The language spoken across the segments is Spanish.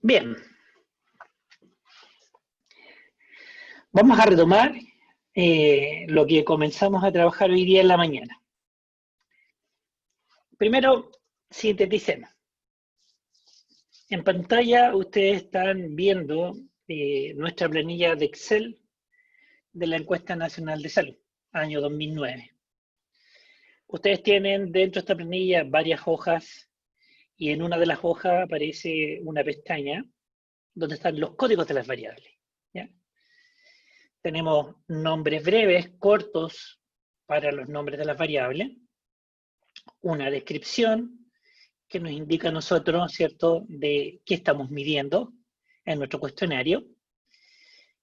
Bien, vamos a retomar lo que comenzamos a trabajar hoy día en la mañana. Primero, sinteticemos. En pantalla ustedes están viendo nuestra planilla de Excel de la Encuesta Nacional de Salud, año 2009. Ustedes tienen dentro de esta planilla varias hojas y en una de las hojas aparece una pestaña donde están los códigos de las variables. ¿Ya? Tenemos nombres breves, cortos, para los nombres de las variables, una descripción que nos indica a nosotros, ¿cierto?, de qué estamos midiendo en nuestro cuestionario.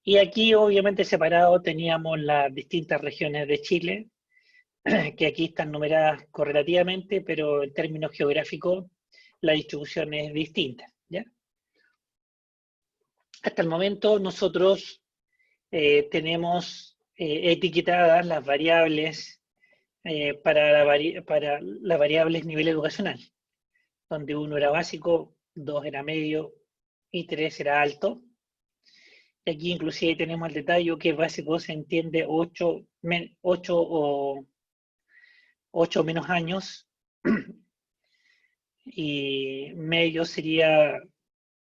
Y aquí, obviamente, separado teníamos las distintas regiones de Chile, que aquí están numeradas correlativamente, pero en términos geográficos la distribución es distinta, ¿ya? Hasta el momento nosotros tenemos etiquetadas las variables para las variables nivel educacional, donde 1 era básico, 2 era medio y 3 era alto. Y aquí inclusive tenemos el detalle que básico se entiende 8 o menos años, y medio sería,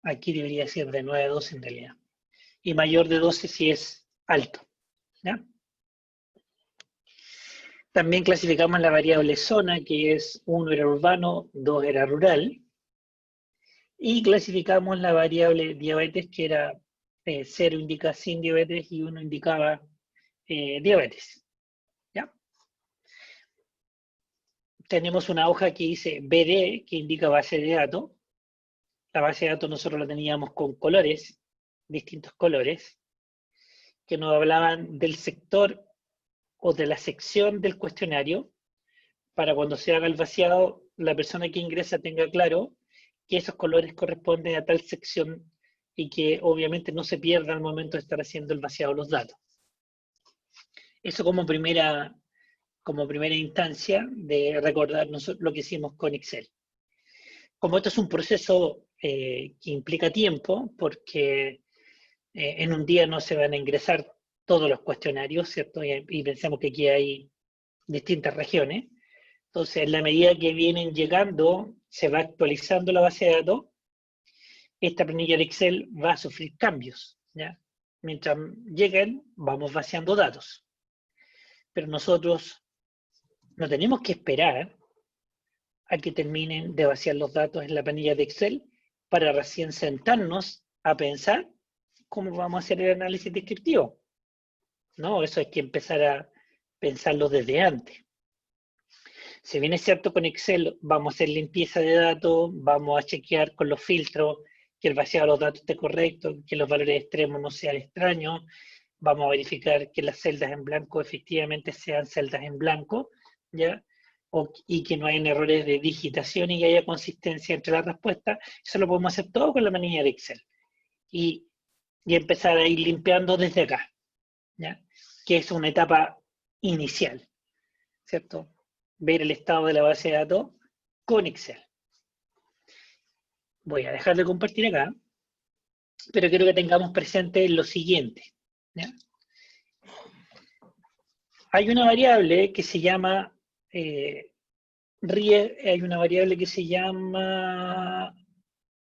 aquí debería ser de 9 a 12 en realidad, y mayor de 12 si es alto, ¿ya? También clasificamos la variable zona, que es 1 era urbano, 2 era rural, y clasificamos la variable diabetes, que era 0 indica sin diabetes y 1 indicaba diabetes. ¿Ya? Tenemos una hoja que dice BD, que indica base de datos. La base de datos nosotros la teníamos con colores, distintos colores, que nos hablaban del sector o de la sección del cuestionario, para cuando se haga el vaciado, la persona que ingresa tenga claro que esos colores corresponden a tal sección y que obviamente no se pierda al momento de estar haciendo el vaciado de los datos. Eso como primera instancia de recordar lo que hicimos con Excel. Como esto es un proceso que implica tiempo, porque en un día no se van a ingresar todos los cuestionarios, ¿cierto? Y pensemos que aquí hay distintas regiones. Entonces, en la medida que vienen llegando, se va actualizando la base de datos, esta planilla de Excel va a sufrir cambios, ¿ya? Mientras lleguen, vamos vaciando datos. Pero nosotros no tenemos que esperar a que terminen de vaciar los datos en la planilla de Excel para recién sentarnos a pensar cómo vamos a hacer el análisis descriptivo. No, eso hay que empezar a pensarlo desde antes. Si bien es cierto, con Excel vamos a hacer limpieza de datos, vamos a chequear con los filtros que el vaciado de los datos esté correcto, que los valores extremos no sean extraños, vamos a verificar que las celdas en blanco efectivamente sean celdas en blanco, ¿ya? Y que no hayan errores de digitación y que haya consistencia entre las respuestas. Eso lo podemos hacer todo con la manilla de Excel. Y empezar a ir limpiando desde acá, ¿ya? Que es una etapa inicial, ¿cierto? Ver el estado de la base de datos con Excel. Voy a dejar de compartir acá, pero quiero que tengamos presente lo siguiente, ¿ya? Hay una variable que se llama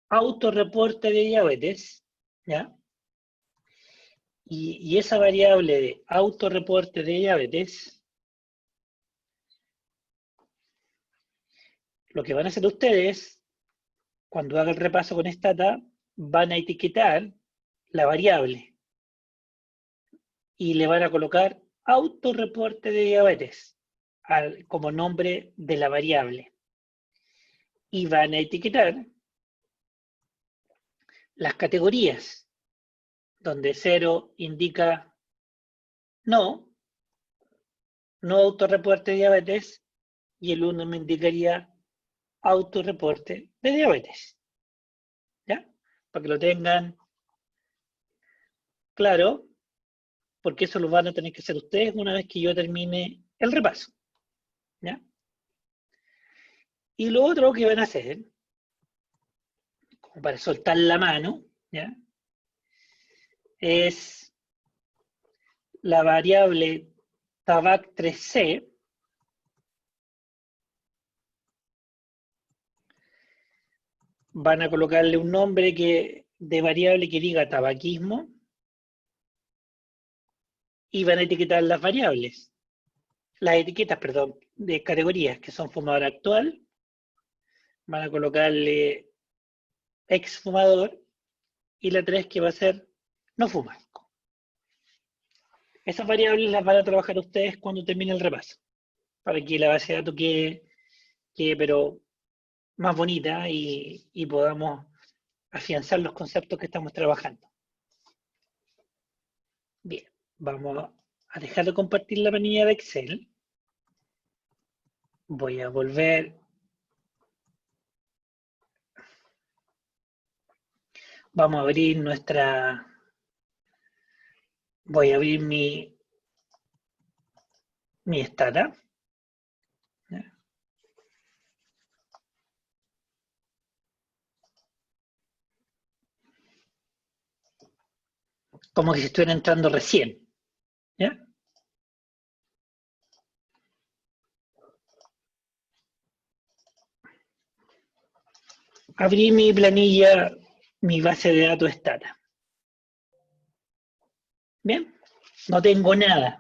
autorreporte de diabetes, ¿ya? Y esa variable de autorreporte de diabetes, lo que van a hacer ustedes, cuando hagan el repaso con esta data, van a etiquetar la variable y le van a colocar autorreporte de diabetes como nombre de la variable. Y van a etiquetar las categorías, donde 0 indica no autorreporte de diabetes, y el 1 me indicaría autorreporte de diabetes. ¿Ya? Para que lo tengan claro, porque eso lo van a tener que hacer ustedes una vez que yo termine el repaso. ¿Ya? Y lo otro que van a hacer, para soltar la mano, ¿ya? Es la variable tabac3c, van a colocarle un nombre de variable que diga tabaquismo y van a etiquetar las variables, las etiquetas, perdón, de categorías que son fumador actual, van a colocarle exfumador y la 3 que va a ser no fumar. Esas variables las van a trabajar ustedes cuando termine el repaso, para que la base de datos quede pero más bonita y podamos afianzar los conceptos que estamos trabajando. Bien, vamos a dejar de compartir la planilla de Excel. Voy a volver. Vamos a abrir nuestra. Voy a abrir mi Stata. Como que si estuviera entrando recién. ¿Ya? Abrí mi planilla, mi base de datos Stata. Bien, no tengo nada.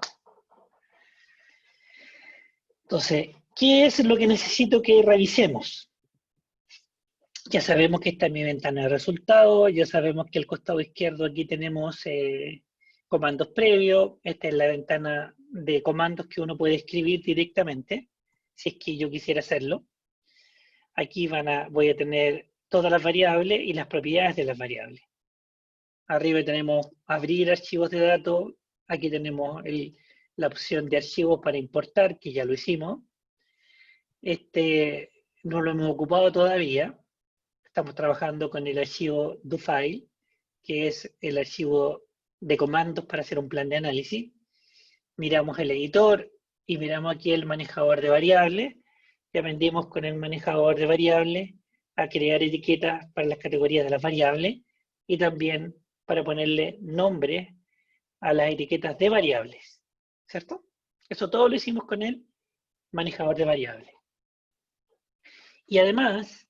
Entonces, ¿qué es lo que necesito que revisemos? Ya sabemos que esta es mi ventana de resultados, ya sabemos que al costado izquierdo aquí tenemos comandos previos, esta es la ventana de comandos que uno puede escribir directamente, si es que yo quisiera hacerlo. Aquí voy a tener todas las variables y las propiedades de las variables. Arriba tenemos abrir archivos de datos, aquí tenemos la opción de archivos para importar, que ya lo hicimos. Este no lo hemos ocupado todavía. Estamos trabajando con el archivo doFile, que es el archivo de comandos para hacer un plan de análisis. Miramos el editor y miramos aquí el manejador de variables. Y aprendimos con el manejador de variables a crear etiquetas para las categorías de las variables y también para ponerle nombre a las etiquetas de variables, ¿cierto? Eso todo lo hicimos con el manejador de variables. Y además,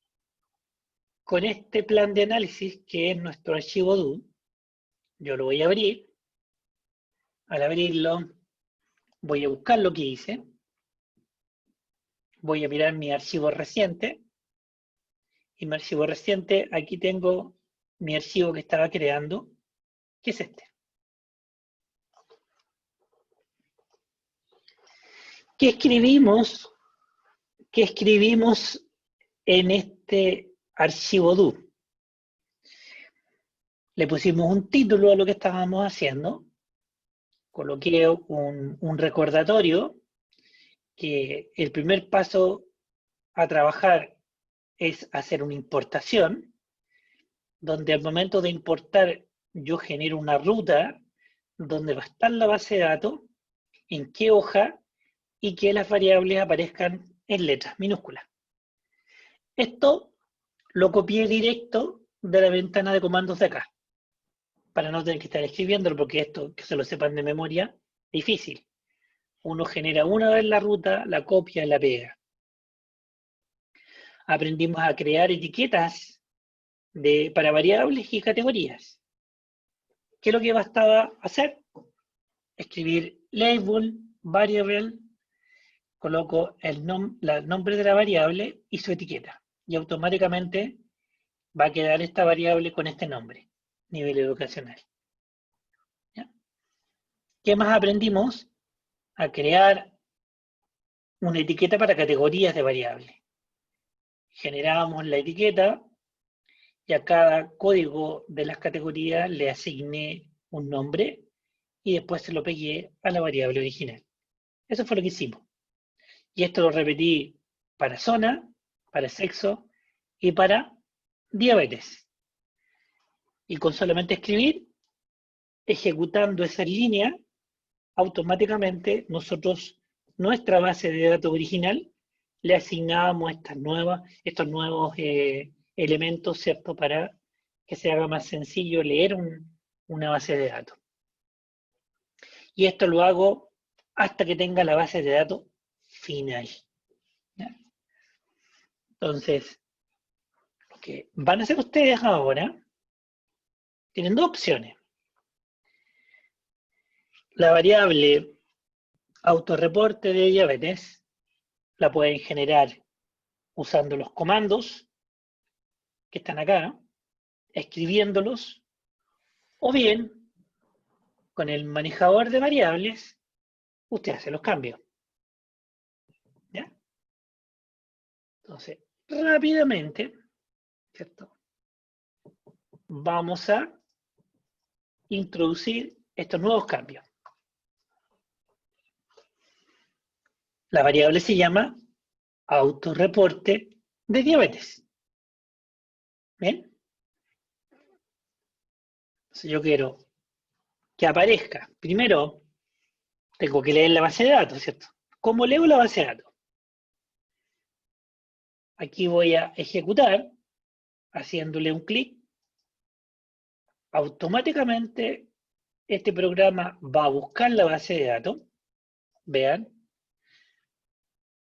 con este plan de análisis, que es nuestro archivo do, yo lo voy a abrir. Al abrirlo, voy a buscar lo que hice. Voy a mirar mi archivo reciente. Y mi archivo reciente, aquí tengo mi archivo que estaba creando, que es este. ¿Qué escribimos? ¿Qué escribimos en este archivo do? Le pusimos un título a lo que estábamos haciendo. Coloqué un recordatorio que el primer paso a trabajar es hacer una importación, donde al momento de importar yo genero una ruta donde va a estar la base de datos, en qué hoja y que las variables aparezcan en letras minúsculas. Esto lo copié directo de la ventana de comandos de acá, para no tener que estar escribiéndolo, porque esto, que se lo sepan de memoria, difícil. Uno genera una vez la ruta, la copia y la pega. Aprendimos a crear etiquetas para variables y categorías. ¿Qué es lo que bastaba hacer? Escribir label, variable, coloco el nombre de la variable y su etiqueta. Y automáticamente va a quedar esta variable con este nombre, nivel educacional. ¿Ya? ¿Qué más aprendimos? A crear una etiqueta para categorías de variables. Generábamos la etiqueta y a cada código de las categorías le asigné un nombre y después se lo pegué a la variable original. Eso fue lo que hicimos. Y esto lo repetí para zona, para sexo y para diabetes. Y con solamente escribir, ejecutando esa línea, automáticamente nosotros, nuestra base de datos original, le asignábamos estos nuevos elementos, ¿cierto?, para que se haga más sencillo leer una base de datos. Y esto lo hago hasta que tenga la base de datos final. ¿Ya? Entonces, lo que van a hacer ustedes ahora, tienen dos opciones. La variable autorreporte de diabetes la pueden generar usando los comandos que están acá, escribiéndolos, o bien con el manejador de variables, usted hace los cambios. ¿Ya? Entonces, rápidamente, ¿cierto? Vamos a introducir estos nuevos cambios. La variable se llama autorreporte de diabetes. ¿Bien? Entonces yo quiero que aparezca. Primero, tengo que leer la base de datos, ¿cierto? ¿Cómo leo la base de datos? Aquí voy a ejecutar, haciéndole un clic. Automáticamente este programa va a buscar la base de datos. Vean,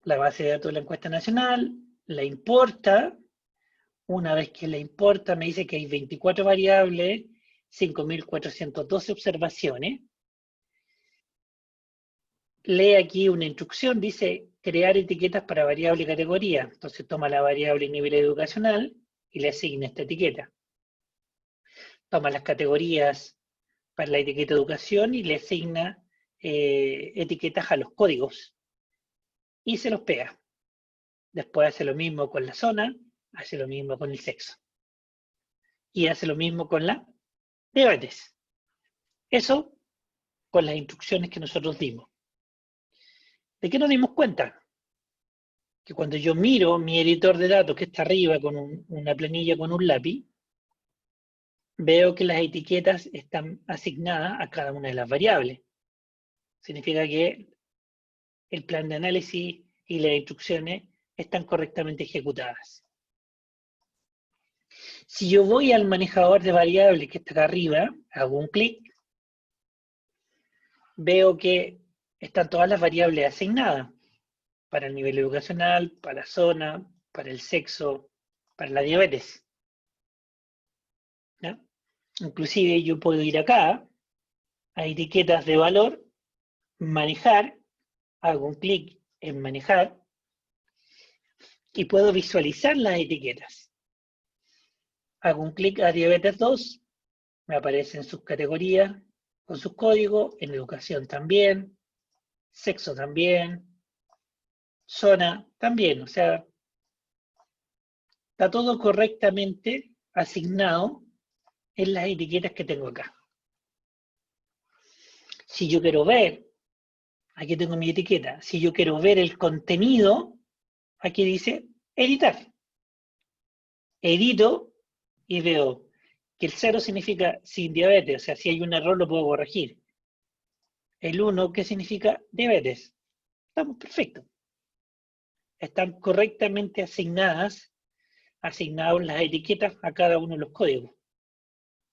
la base de datos de la encuesta nacional, la importa. Una vez que la importa, me dice que hay 24 variables, 5.412 observaciones. Lee aquí una instrucción, dice crear etiquetas para variable y categoría. Entonces toma la variable nivel educacional y le asigna esta etiqueta. Toma las categorías para la etiqueta educación y le asigna etiquetas a los códigos. Y se los pega. Después hace lo mismo con la zona, hace lo mismo con el sexo. Y hace lo mismo con la diabetes. Eso con las instrucciones que nosotros dimos. ¿De qué nos dimos cuenta? Que cuando yo miro mi editor de datos que está arriba con una planilla con un lápiz, veo que las etiquetas están asignadas a cada una de las variables. Significa que el plan de análisis y las instrucciones están correctamente ejecutadas. Si yo voy al manejador de variables que está acá arriba, hago un clic, veo que están todas las variables asignadas para el nivel educacional, para la zona, para el sexo, para la diabetes. ¿Ya? Inclusive yo puedo ir acá a etiquetas de valor, manejar, hago un clic en manejar y puedo visualizar las etiquetas. Hago un clic a diabetes 2, me aparecen sus categorías con sus códigos, en educación también, sexo también, zona también, o sea, está todo correctamente asignado en las etiquetas que tengo acá. Si yo quiero ver, aquí tengo mi etiqueta, si yo quiero ver el contenido, aquí dice editar. Edito y veo que el 0 significa sin diabetes, o sea, si hay un error lo puedo corregir. El 1, ¿qué significa diabetes? Estamos perfectos. Están correctamente asignadas las etiquetas a cada uno de los códigos.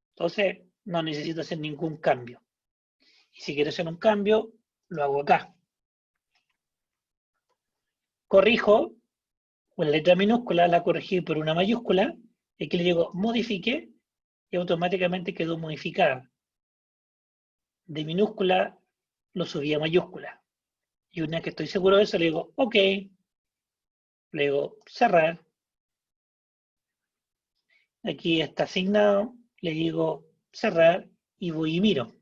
Entonces, no necesito hacer ningún cambio. Y si quiero hacer un cambio, lo hago acá. Corrijo, con la letra minúscula la corregí por una mayúscula, y aquí le digo modifique, y automáticamente quedó modificada. De minúscula lo subí a mayúscula. Y una vez que estoy seguro de eso, le digo OK, le digo cerrar. Aquí está asignado, le digo cerrar y voy y miro.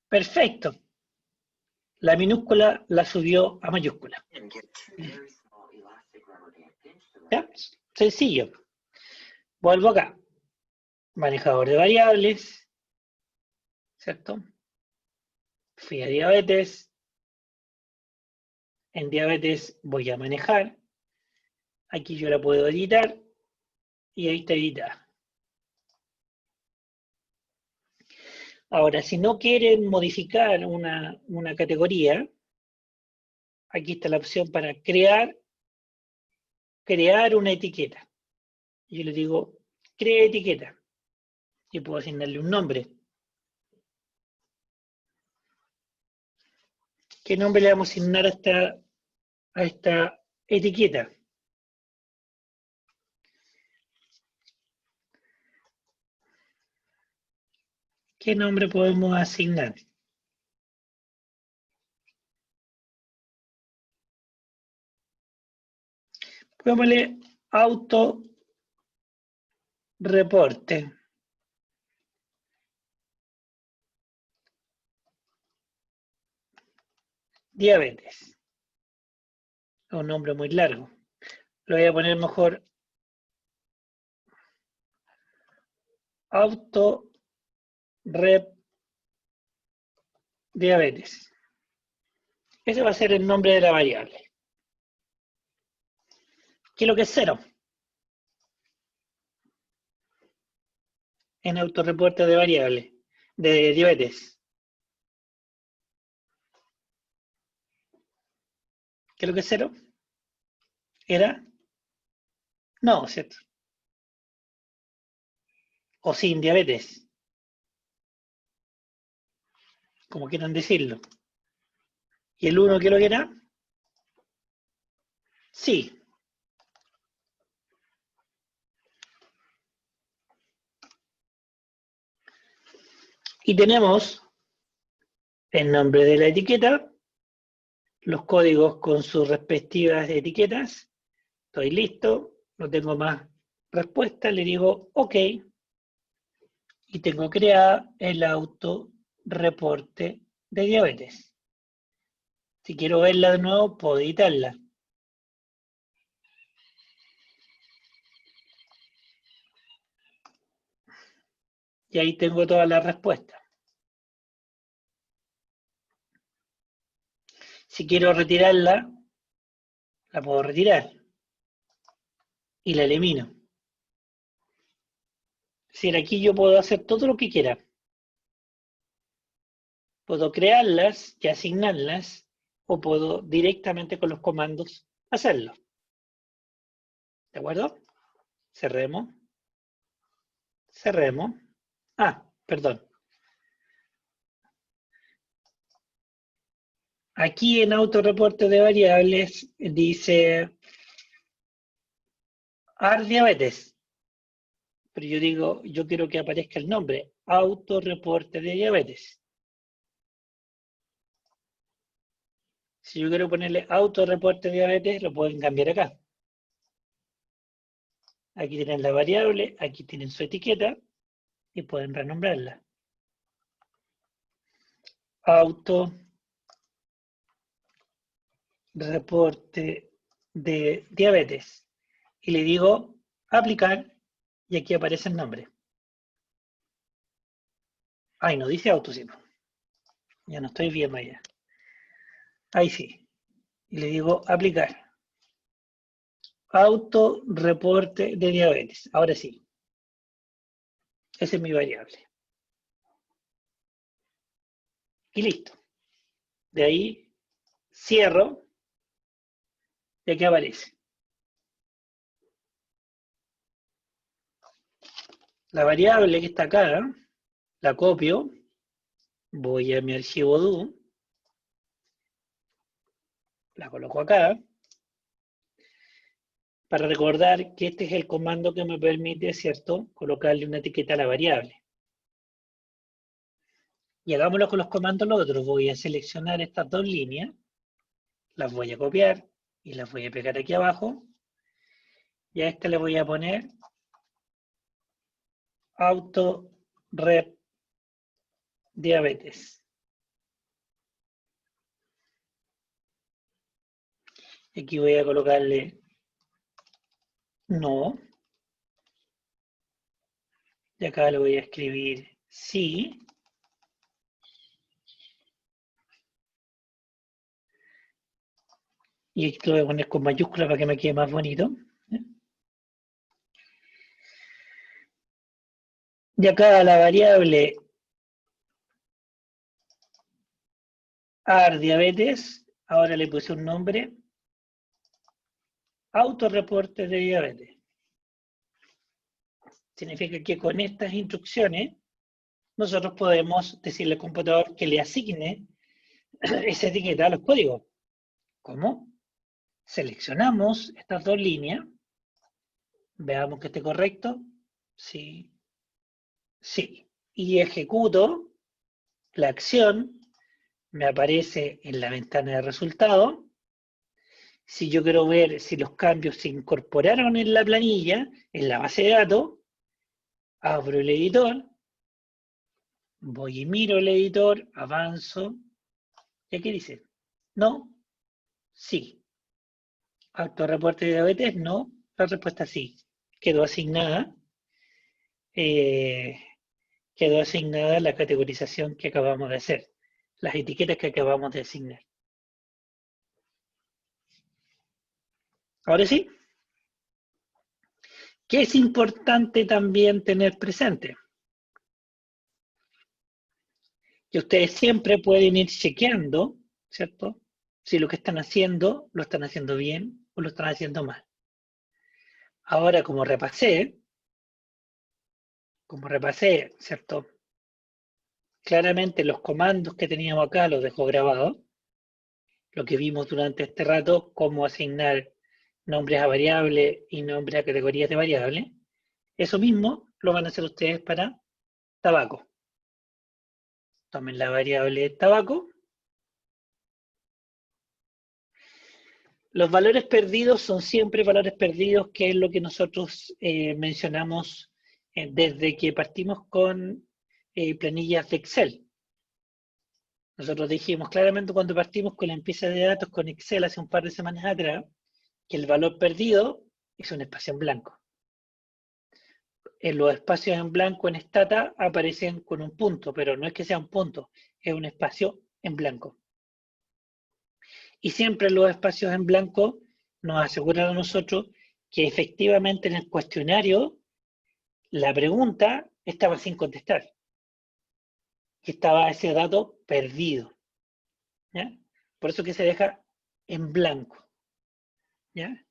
Perfecto. La minúscula la subió a mayúscula. ¿Ya? Sencillo. Vuelvo acá. Manejador de variables. ¿Cierto? Fui a diabetes. En diabetes voy a manejar. Aquí yo la puedo editar. Y ahí está editada. Ahora, si no quieren modificar una categoría, aquí está la opción para crear una etiqueta. Yo le digo, crea etiqueta. Y puedo asignarle un nombre. ¿Qué nombre le vamos a asignar a esta etiqueta? ¿Qué nombre podemos asignar? Pongámosle auto reporte. Diabetes. Es un nombre muy largo. Lo voy a poner mejor auto rep diabetes. Ese va a ser el nombre de la variable. ¿Qué es lo que es 0? En autorreporte de variable, de diabetes. ¿Qué es lo que es 0? ¿Era? No, ¿cierto? O sin diabetes, como quieran decirlo. ¿Y el 1 qué es lo que era? Sí. Y tenemos el nombre de la etiqueta, los códigos con sus respectivas etiquetas. Estoy listo, no tengo más respuesta, le digo OK. Y tengo creada el autorreporte de diabetes. Si quiero verla de nuevo, puedo editarla. Y ahí tengo todas las respuestas. Si quiero retirarla, la puedo retirar. Y la elimino. Es decir, aquí yo puedo hacer todo lo que quiera. Puedo crearlas y asignarlas, o puedo directamente con los comandos hacerlo. ¿De acuerdo? Cerremos. Cerremos. Ah, perdón. Aquí en autorreporte de variables dice AR diabetes. Pero yo digo, yo quiero que aparezca el nombre, autorreporte de diabetes. Si yo quiero ponerle autorreporte de diabetes, lo pueden cambiar acá. Aquí tienen la variable, aquí tienen su etiqueta y pueden renombrarla. Autorreporte de diabetes. Y le digo aplicar y aquí aparece el nombre. Ay, no dice auto, sino. Ya no estoy viendo allá. Ahí sí. Y le digo aplicar. Autorreporte de diabetes. Ahora sí. Esa es mi variable. Y listo. De ahí cierro y aquí aparece. La variable que está acá, la copio, voy a mi archivo do, la coloco acá, para recordar que este es el comando que me permite, ¿cierto?, colocarle una etiqueta a la variable. Y hagámoslo con los comandos los otros. Voy a seleccionar estas dos líneas, las voy a copiar y las voy a pegar aquí abajo. Y a esta le voy a poner autorep diabetes. Aquí voy a colocarle no. Y acá le voy a escribir sí. Y esto lo voy a poner con mayúsculas para que me quede más bonito. Y acá la variable AR diabetes Ahora le puse un nombre, autorreporte de diabetes. Significa que con estas instrucciones nosotros podemos decirle al computador que le asigne esa etiqueta a los códigos. ¿Cómo? Seleccionamos estas dos líneas, veamos que esté correcto, sí, sí, y ejecuto la acción, me aparece en la ventana de resultados. Si yo quiero ver si los cambios se incorporaron en la planilla, en la base de datos, abro el editor, voy y miro el editor, avanzo, y aquí dice, no, sí. Autorreporte de diabetes, no, la respuesta sí. Quedó asignada, quedó asignada la categorización que acabamos de hacer, las etiquetas que acabamos de asignar. Ahora sí, ¿qué es importante también tener presente? Que ustedes siempre pueden ir chequeando, ¿cierto? Si lo que están haciendo, lo están haciendo bien o lo están haciendo mal. Ahora, como repasé, ¿cierto? Claramente los comandos que teníamos acá los dejo grabados. Lo que vimos durante este rato, cómo asignar nombres a variables y nombres a categorías de variables. Eso mismo lo van a hacer ustedes para tabaco. Tomen la variable tabaco. Los valores perdidos son siempre valores perdidos, que es lo que nosotros mencionamos desde que partimos con planillas de Excel. Nosotros dijimos claramente cuando partimos con la limpieza de datos con Excel hace un par de semanas atrás, que el valor perdido es un espacio en blanco. En los espacios en blanco en Stata aparecen con un punto, pero no es que sea un punto, es un espacio en blanco. Y siempre los espacios en blanco nos aseguran a nosotros que efectivamente en el cuestionario la pregunta estaba sin contestar, que estaba ese dato perdido. ¿Ya? Por eso que se deja en blanco. ¿Ya?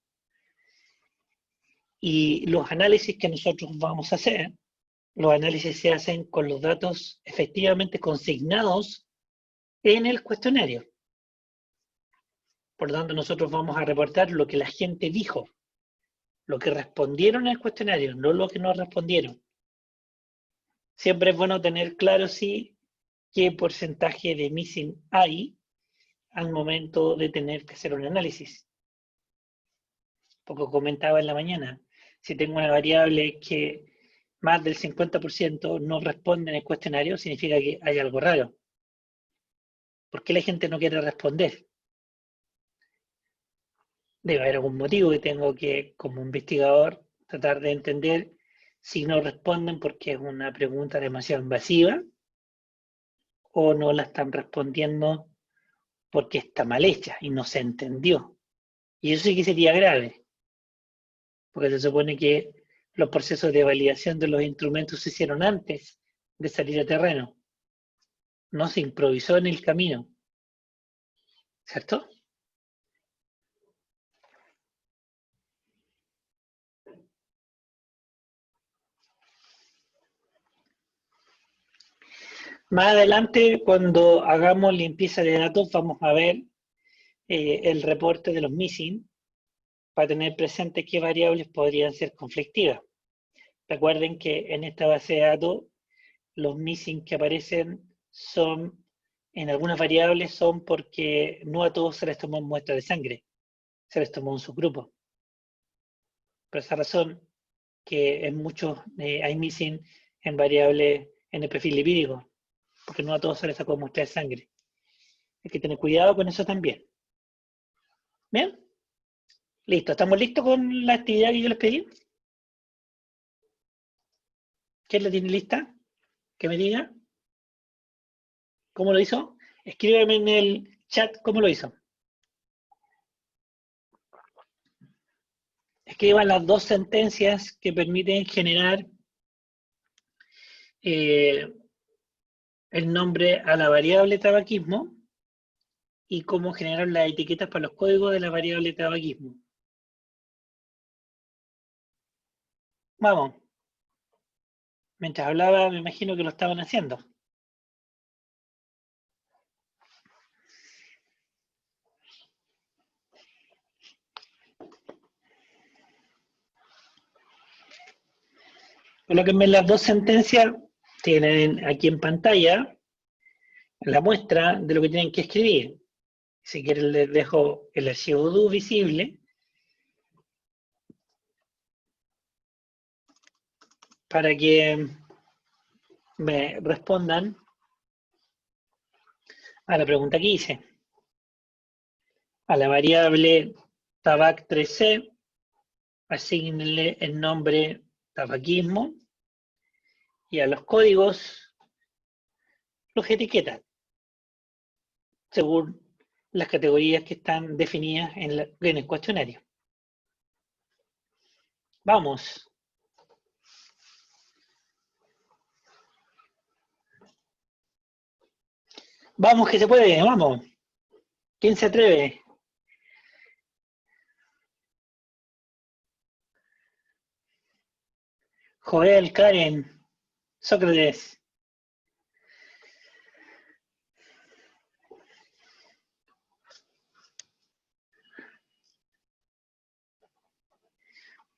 Y los análisis que nosotros vamos a hacer, los análisis se hacen con los datos efectivamente consignados en el cuestionario. Por lo tanto, nosotros vamos a reportar lo que la gente dijo, lo que respondieron al cuestionario, no lo que no respondieron. Siempre es bueno tener claro sí qué porcentaje de missing hay al momento de tener que hacer un análisis. Porque comentaba en la mañana, si tengo una variable que más del 50% no responde en el cuestionario, significa que hay algo raro. ¿Por qué la gente no quiere responder? Debe haber algún motivo que tengo que, como investigador, tratar de entender si no responden porque es una pregunta demasiado invasiva o no la están respondiendo porque está mal hecha y no se entendió. Y eso sí que sería grave, porque se supone que los procesos de validación de los instrumentos se hicieron antes de salir a terreno. No se improvisó en el camino. ¿Cierto? Más adelante, cuando hagamos limpieza de datos, vamos a ver el reporte de los missing para tener presente qué variables podrían ser conflictivas. Recuerden que en esta base de datos los missing que aparecen son, en algunas variables son porque no a todos se les tomó muestra de sangre, se les tomó un subgrupo. Por esa razón que en muchos hay missing en variables en el perfil lipídico, porque no a todos se les sacó muestra de sangre. Hay que tener cuidado con eso también. ¿Bien? Listo, ¿estamos listos con la actividad que yo les pedí? ¿Quién la tiene lista? Que me diga. ¿Cómo lo hizo? Escríbeme en el chat cómo lo hizo. Escriban las dos sentencias que permiten generar el nombre a la variable tabaquismo y cómo generar las etiquetas para los códigos de la variable tabaquismo. Vamos. Mientras hablaba, me imagino que lo estaban haciendo. Colóquenme las dos sentencias, tienen aquí en pantalla la muestra de lo que tienen que escribir. Si quieren les dejo el archivo do visible para que me respondan a la pregunta que hice. A la variable tabac3c, asígnenle el nombre tabaquismo y a los códigos los etiquetan según las categorías que están definidas en el cuestionario. Vamos. Vamos que se puede, vamos. ¿Quién se atreve? Joel, Karen, Sócrates.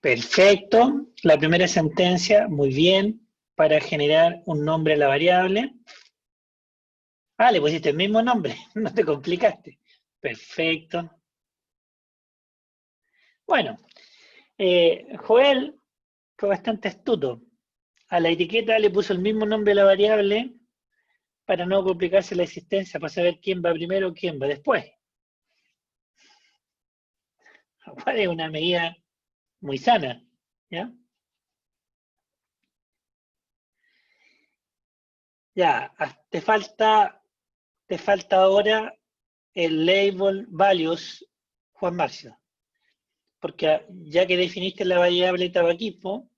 Perfecto. La primera sentencia, muy bien, para generar un nombre a la variable. Ah, le pusiste el mismo nombre, no te complicaste. Perfecto. Bueno, Joel fue bastante astuto. A la etiqueta le puso el mismo nombre a la variable para no complicarse la existencia, para saber quién va primero o quién va después. Lo cual es una medida muy sana, ¿ya? Ya, te falta ahora el label values, Juan Marcio, porque ya que definiste la variable tabaquismo,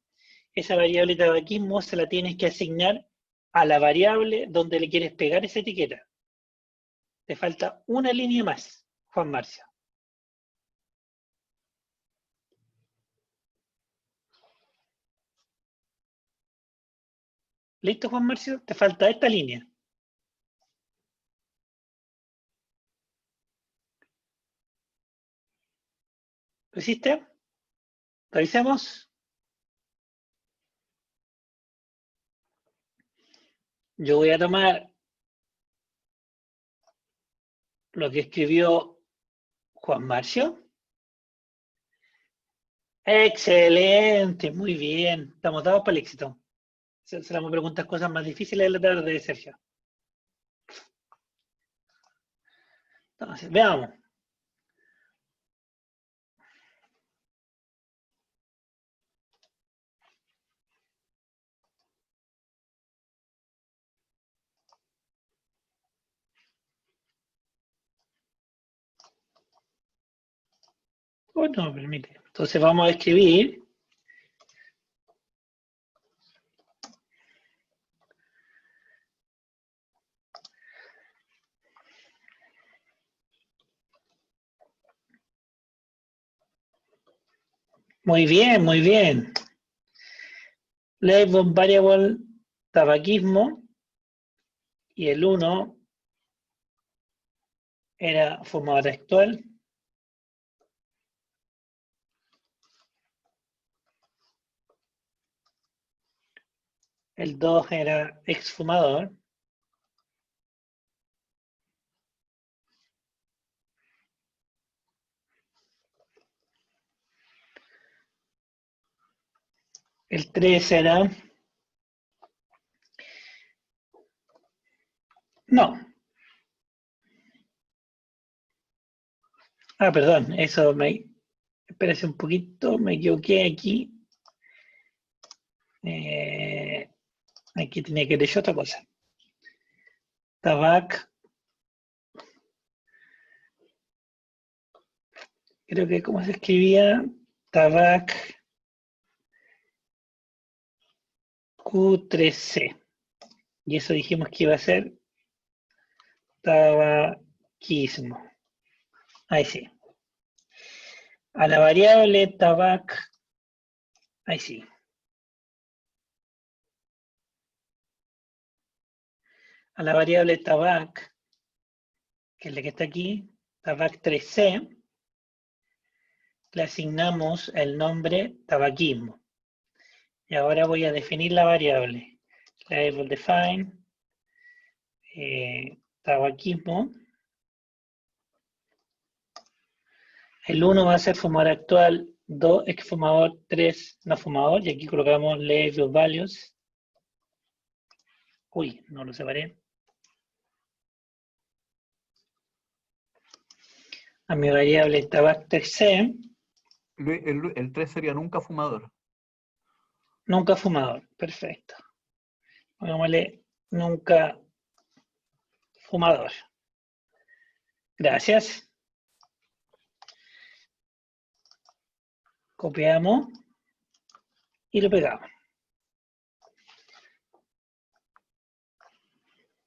esa variable tabaquismo se la tienes que asignar a la variable donde le quieres pegar esa etiqueta. Te falta una línea más, Juan Marcio. ¿Listo, Juan Marcio? Te falta esta línea. ¿Lo hiciste? Revisemos. Yo voy a tomar lo que escribió Juan Marcio. Excelente, muy bien. Estamos dados para el éxito. Se le vamos a preguntar cosas más difíciles de la tarde, Sergio. Entonces, veamos. Oh, no me permite. Entonces vamos a escribir. Muy bien, muy bien. Label variable tabaquismo y el 1 era fumador actual. El 2 era exfumador. El 3 era... No. Ah, perdón, eso me... Espérese un poquito, me equivoqué aquí. Aquí tenía que decir otra cosa. Tabac. Creo que cómo se escribía. Tabac Q3C. Y eso dijimos que iba a ser tabaquismo. tabaquismo. Ahí sí. A la variable tabac, ahí sí. A la variable tabac, que es la que está aquí, tabac3c, le asignamos el nombre tabaquismo. Y ahora voy a definir la variable. Label define, tabaquismo. El 1 va a ser fumador actual, 2 exfumador, 3 no fumador, y aquí colocamos label values. Uy, no lo separé. A mi variable tabac3c. El 3 sería nunca fumador. Nunca fumador, perfecto. Pongámosle nunca fumador. Gracias. Copiamos y lo pegamos.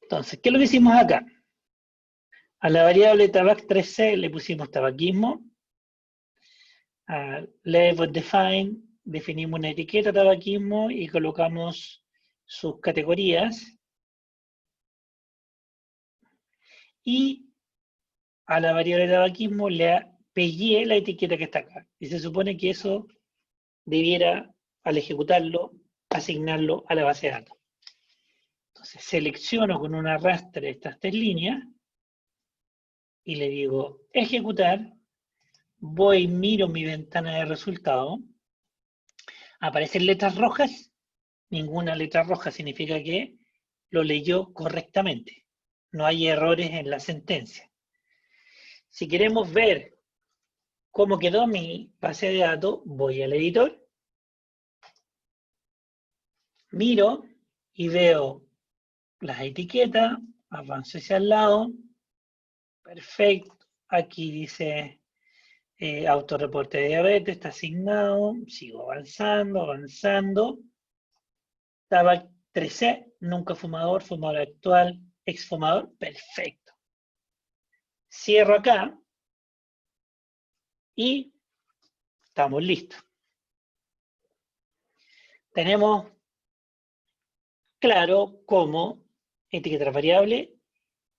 Entonces, ¿qué es lo que hicimos acá? A la variable tabac3c le pusimos tabaquismo. A label define definimos una etiqueta tabaquismo y colocamos sus categorías. Y a la variable tabaquismo le pegué la etiqueta que está acá. Y se supone que eso debiera, al ejecutarlo, asignarlo a la base de datos. Entonces selecciono con un arrastre estas tres líneas y le digo ejecutar, voy, miro mi ventana de resultado, aparecen letras rojas, ninguna letra roja significa que lo leyó correctamente, no hay errores en la sentencia. Si queremos ver cómo quedó mi base de datos, voy al editor, miro y veo las etiquetas, avanzo hacia el lado, perfecto, aquí dice autorreporte de diabetes, está asignado, sigo avanzando, avanzando, tabac 3C, nunca fumador, fumador actual, exfumador, perfecto. Cierro acá y estamos listos. Tenemos claro cómo etiquetar variables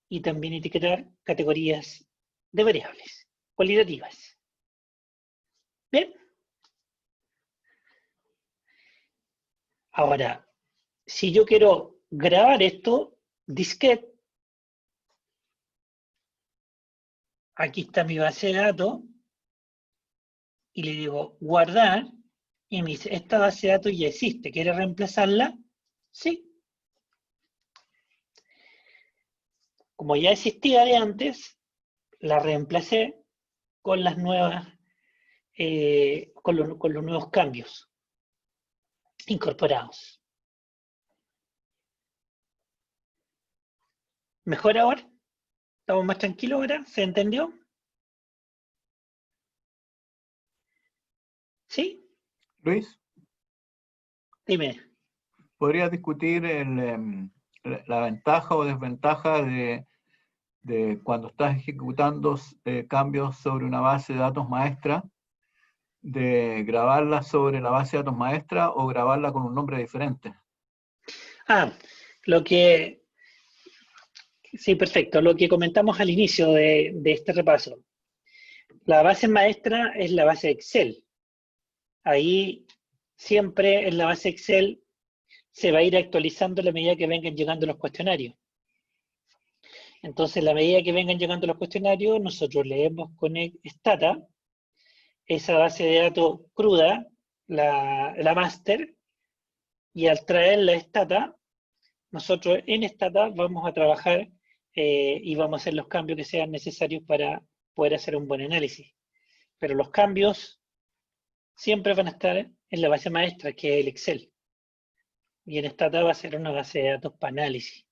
y también etiquetar categorías de variables cualitativas. Bien. Ahora, si yo quiero grabar esto, disquete, aquí está mi base de datos, y le digo guardar, y me dice, esta base de datos ya existe, ¿quiere reemplazarla? Sí. Como ya existía de antes, la reemplacé con las nuevas, con los nuevos cambios incorporados. ¿Mejor ahora? ¿Estamos más tranquilos ahora? ¿Se entendió? ¿Sí? Luis, Dime. ¿podrías discutir la ventaja o desventaja de cuando estás ejecutando cambios sobre una base de datos maestra, de grabarla sobre la base de datos maestra o grabarla con un nombre diferente? Lo que... Sí, perfecto. Lo que comentamos al inicio de este repaso. La base maestra es la base Excel. Ahí siempre en la base Excel se va a ir actualizando a la medida que vengan llegando los cuestionarios. Entonces, a la medida que vengan llegando los cuestionarios, nosotros leemos con Stata esa base de datos cruda, la master, y al traer la Stata, nosotros en Stata vamos a trabajar y vamos a hacer los cambios que sean necesarios para poder hacer un buen análisis. Pero los cambios siempre van a estar en la base maestra, que es el Excel. Y en Stata va a ser una base de datos para análisis.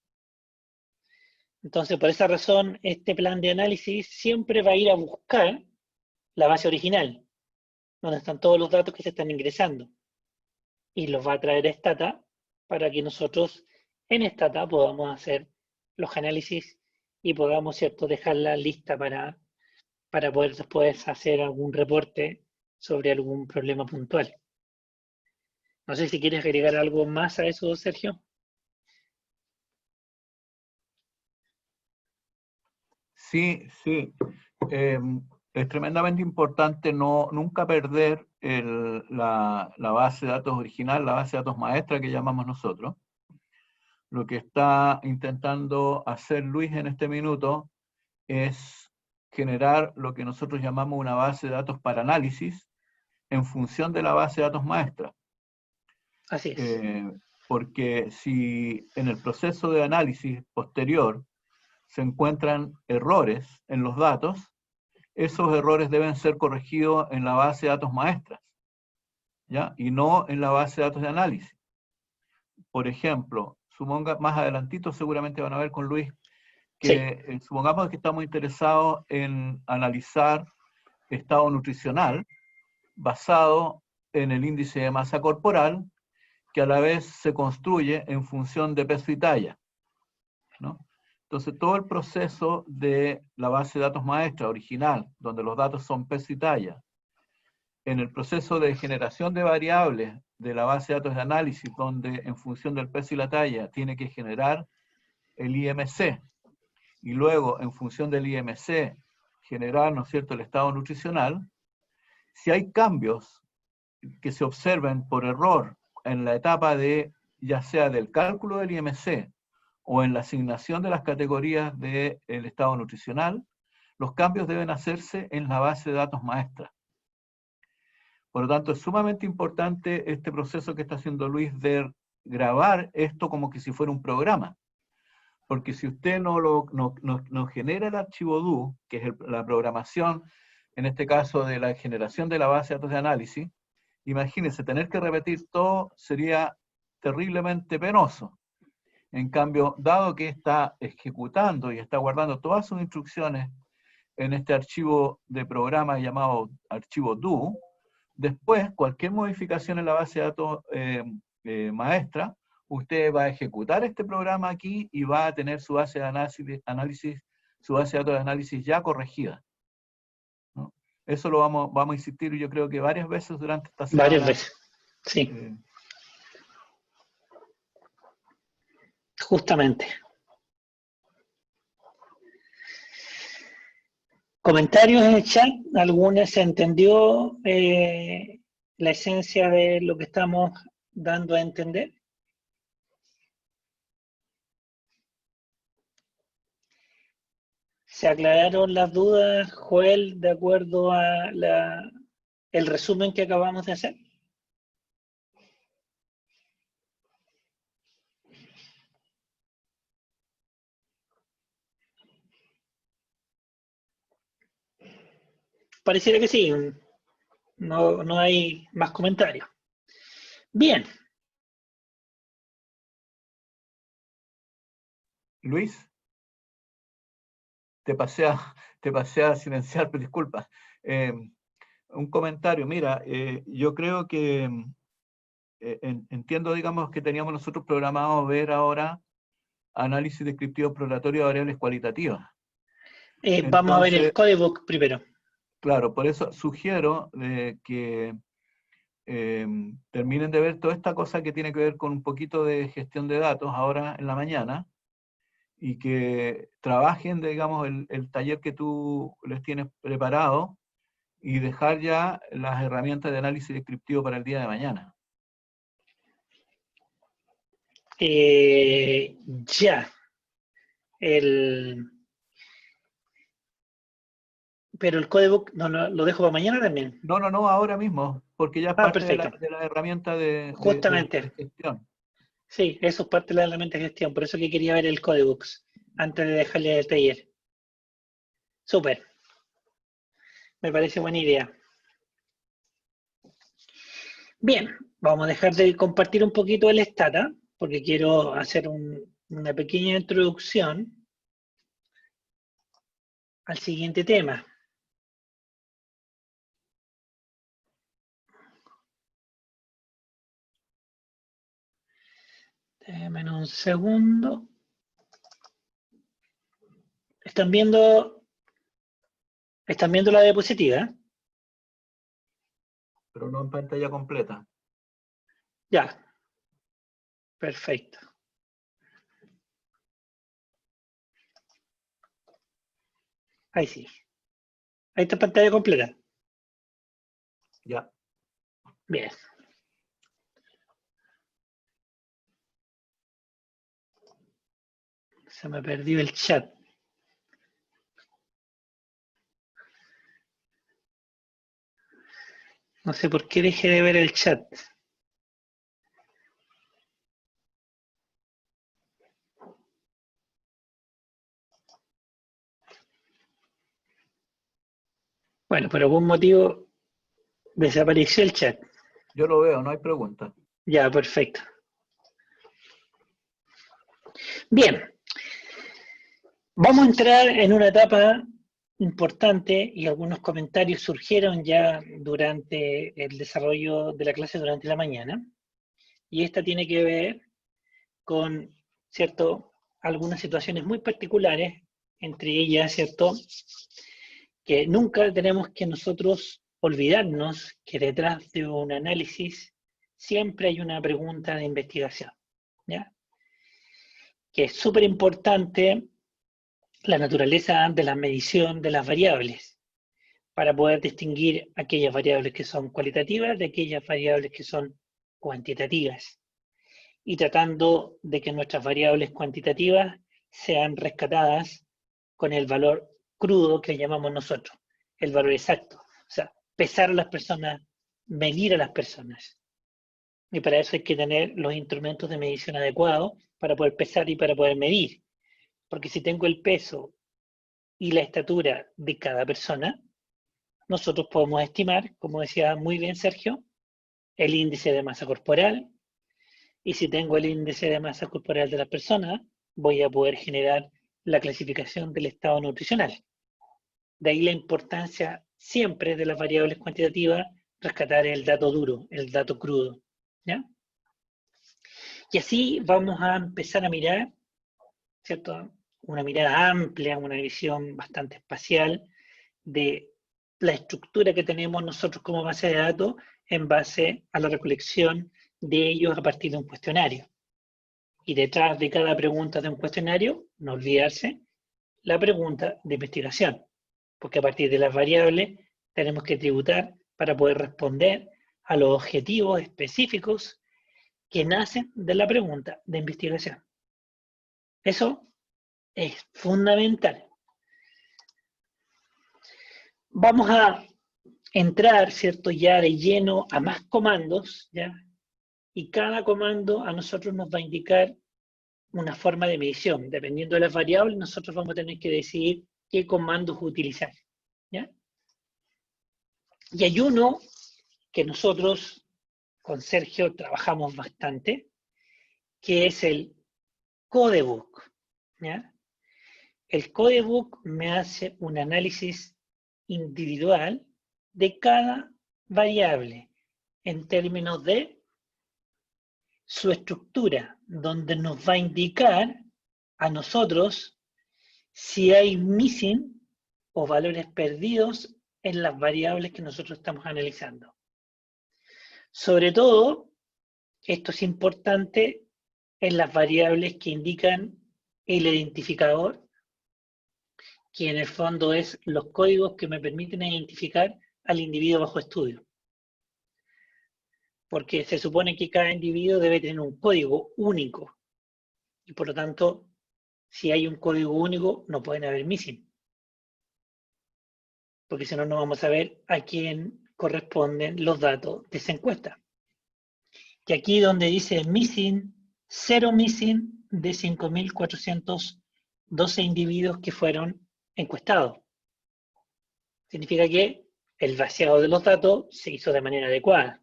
Entonces, por esa razón, este plan de análisis siempre va a ir a buscar la base original, donde están todos los datos que se están ingresando. Y los va a traer a Stata para que nosotros en Stata podamos hacer los análisis y podamos, ¿cierto?, dejarla lista para poder después hacer algún reporte sobre algún problema puntual. No sé si quieres agregar algo más a eso, Sergio. Sí, sí. Es tremendamente importante nunca perder la base de datos original, la base de datos maestra que llamamos nosotros. Lo que está intentando hacer Luis en este minuto es generar lo que nosotros llamamos una base de datos para análisis en función de la base de datos maestra. Así es. Porque si en el proceso de análisis posterior se encuentran errores en los datos, esos errores deben ser corregidos en la base de datos maestras, ¿ya? Y no en la base de datos de análisis. Por ejemplo, más adelantito seguramente van a ver con Luis que Sí. supongamos que estamos interesados en analizar estado nutricional basado en el índice de masa corporal, que a la vez se construye en función de peso y talla, ¿no? Entonces, todo el proceso de la base de datos maestra original, donde los datos son peso y talla, en el proceso de generación de variables de la base de datos de análisis, donde en función del peso y la talla tiene que generar el IMC, y luego en función del IMC generar, ¿no es cierto?, el estado nutricional. Si hay cambios que se observen por error en la etapa de, ya sea del cálculo del IMC o en la asignación de las categorías del estado nutricional, los cambios deben hacerse en la base de datos maestra. Por lo tanto, es sumamente importante este proceso que está haciendo Luis de grabar esto como que si fuera un programa. Porque si usted no genera el archivo DO, que es la programación, en este caso de la generación de la base de datos de análisis, imagínense, tener que repetir todo sería terriblemente penoso. En cambio, dado que está ejecutando y está guardando todas sus instrucciones en este archivo de programa llamado archivo DO, después cualquier modificación en la base de datos maestra, usted va a ejecutar este programa aquí y va a tener su base de análisis, su base de datos de análisis ya corregida, ¿no? Eso lo vamos a insistir, yo creo que varias veces durante esta Varias semana. veces. Sí. Justamente. Comentarios en el chat, algunas se entendió la esencia de lo que estamos dando a entender. ¿Se aclararon las dudas, Joel, de acuerdo a el resumen que acabamos de hacer? Pareciera que sí, no hay más comentarios. Bien. Luis, te pasé a silenciar, pero disculpa. Un comentario, mira, yo creo que entiendo, digamos, que teníamos nosotros programado ver ahora análisis descriptivo exploratorio de variables cualitativas. Vamos a ver Entonces, el codebook primero. claro, por eso sugiero que terminen de ver toda esta cosa que tiene que ver con un poquito de gestión de datos ahora en la mañana, y que trabajen, digamos, el taller que tú les tienes preparado y dejar ya las herramientas de análisis descriptivo para el día de mañana. Ya. Pero el codebook no, lo dejo para mañana también. No, ahora mismo, porque ya es parte de Perfecto. la herramienta de Justamente. gestión. Sí, eso es parte de la herramienta de gestión. Por eso que quería ver el codebooks antes de dejarle el taller. Súper. Me parece buena idea. Bien, vamos a dejar de compartir un poquito el Stata, porque quiero hacer una pequeña introducción al siguiente tema. Déjenme un segundo. ¿Están viendo la diapositiva? Pero no en pantalla completa. Ya. Perfecto. Ahí sí. Ahí está pantalla completa. Ya. Bien. Se me perdió el chat. No sé por qué dejé de ver el chat. Bueno, por algún motivo desapareció el chat. Yo lo veo, no hay pregunta. Ya, perfecto. Bien. Vamos a entrar en una etapa importante y algunos comentarios surgieron ya durante el desarrollo de la clase durante la mañana. Y esta tiene que ver con, ¿cierto?, algunas situaciones muy particulares, entre ellas, ¿cierto?, que nunca tenemos que nosotros olvidarnos que detrás de un análisis siempre hay una pregunta de investigación, ¿ya? Que es súper importante la naturaleza de la medición de las variables para poder distinguir aquellas variables que son cualitativas de aquellas variables que son cuantitativas. Y tratando de que nuestras variables cuantitativas sean rescatadas con el valor crudo que llamamos nosotros, el valor exacto. O sea, pesar a las personas, medir a las personas. Y para eso hay que tener los instrumentos de medición adecuados para poder pesar y para poder medir. Porque si tengo el peso y la estatura de cada persona, nosotros podemos estimar, como decía muy bien Sergio, el índice de masa corporal, y si tengo el índice de masa corporal de la persona, voy a poder generar la clasificación del estado nutricional. De ahí la importancia siempre de las variables cuantitativas, rescatar el dato duro, el dato crudo, ¿ya? Y así vamos a empezar a mirar, ¿cierto?, una mirada amplia, una visión bastante espacial de la estructura que tenemos nosotros como base de datos en base a la recolección de ellos a partir de un cuestionario. Y detrás de cada pregunta de un cuestionario, no olvidarse, la pregunta de investigación, porque a partir de las variables tenemos que tributar para poder responder a los objetivos específicos que nacen de la pregunta de investigación. Eso es fundamental. Vamos a entrar, ¿cierto?, ya de lleno a más comandos, ¿ya? Y cada comando a nosotros nos va a indicar una forma de medición. Dependiendo de las variables, nosotros vamos a tener que decidir qué comandos utilizar, ¿ya? Y hay uno que nosotros con Sergio trabajamos bastante, que es el codebook, ¿ya? El codebook me hace un análisis individual de cada variable en términos de su estructura, donde nos va a indicar a nosotros si hay missing o valores perdidos en las variables que nosotros estamos analizando. Sobre todo, esto es importante en las variables que indican el identificador, que en el fondo es los códigos que me permiten identificar al individuo bajo estudio. Porque se supone que cada individuo debe tener un código único. Y por lo tanto, si hay un código único, no pueden haber missing. Porque si no, no vamos a ver a quién corresponden los datos de esa encuesta. Que aquí donde dice missing, 0 missing de 5.412 individuos que fueron encuestados. Significa que el vaciado de los datos se hizo de manera adecuada.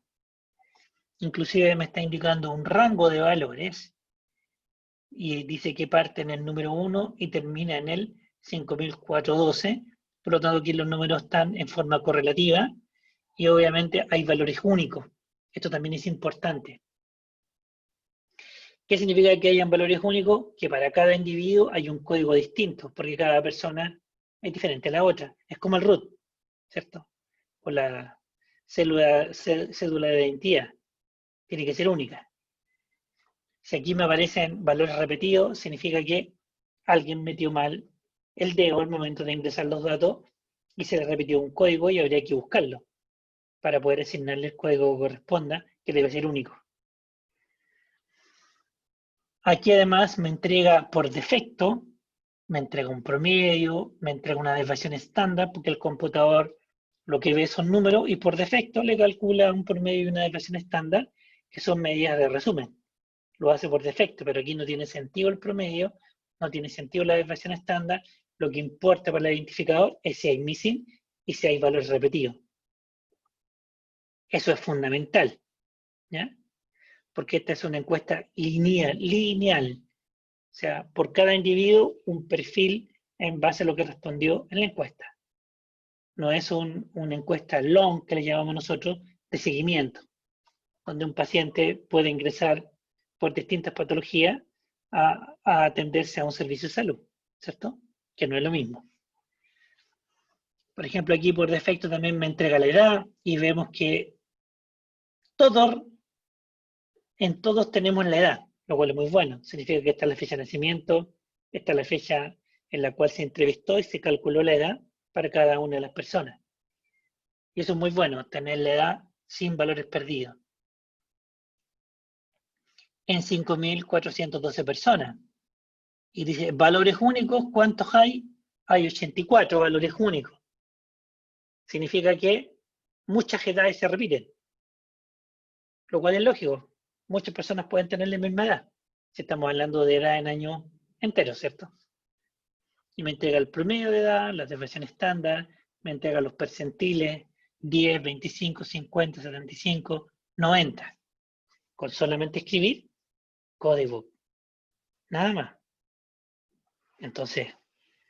Inclusive me está indicando un rango de valores y dice que parte en el número 1 y termina en el 5.412. Por lo tanto, aquí los números están en forma correlativa y obviamente hay valores únicos. Esto también es importante. ¿Qué significa que hayan valores únicos? Que para cada individuo hay un código distinto, porque cada persona es diferente a la otra. Es como el root, ¿cierto? O la cédula de identidad. Tiene que ser única. Si aquí me aparecen valores repetidos, significa que alguien metió mal el dedo al momento de ingresar los datos y se le repitió un código y habría que buscarlo para poder asignarle el código que corresponda, que debe ser único. Aquí además me entrega por defecto, me entrega un promedio, me entrega una desviación estándar, porque el computador lo que ve son números y por defecto le calcula un promedio y una desviación estándar, que son medidas de resumen. Lo hace por defecto, pero aquí no tiene sentido el promedio, no tiene sentido la desviación estándar. Lo que importa para el identificador es si hay missing y si hay valores repetidos. Eso es fundamental, ¿ya? Porque esta es una encuesta lineal. O sea, por cada individuo un perfil en base a lo que respondió en la encuesta. No es una encuesta long, que le llamamos nosotros, de seguimiento, donde un paciente puede ingresar por distintas patologías a atenderse a un servicio de salud, ¿cierto? Que no es lo mismo. Por ejemplo, aquí por defecto también me entrega la edad y vemos que en todos tenemos la edad, lo cual es muy bueno. Significa que esta es la fecha de nacimiento, esta es la fecha en la cual se entrevistó y se calculó la edad para cada una de las personas. Y eso es muy bueno, tener la edad sin valores perdidos. En 5.412 personas. Y dice, valores únicos, ¿cuántos hay? Hay 84 valores únicos. Significa que muchas edades se repiten. Lo cual es lógico. Muchas personas pueden tener la misma edad. Si estamos hablando de edad en años enteros, ¿cierto? Y me entrega el promedio de edad, la desviación estándar, me entrega los percentiles, 10, 25, 50, 75, 90. Con solamente escribir codebook. Nada más. Entonces,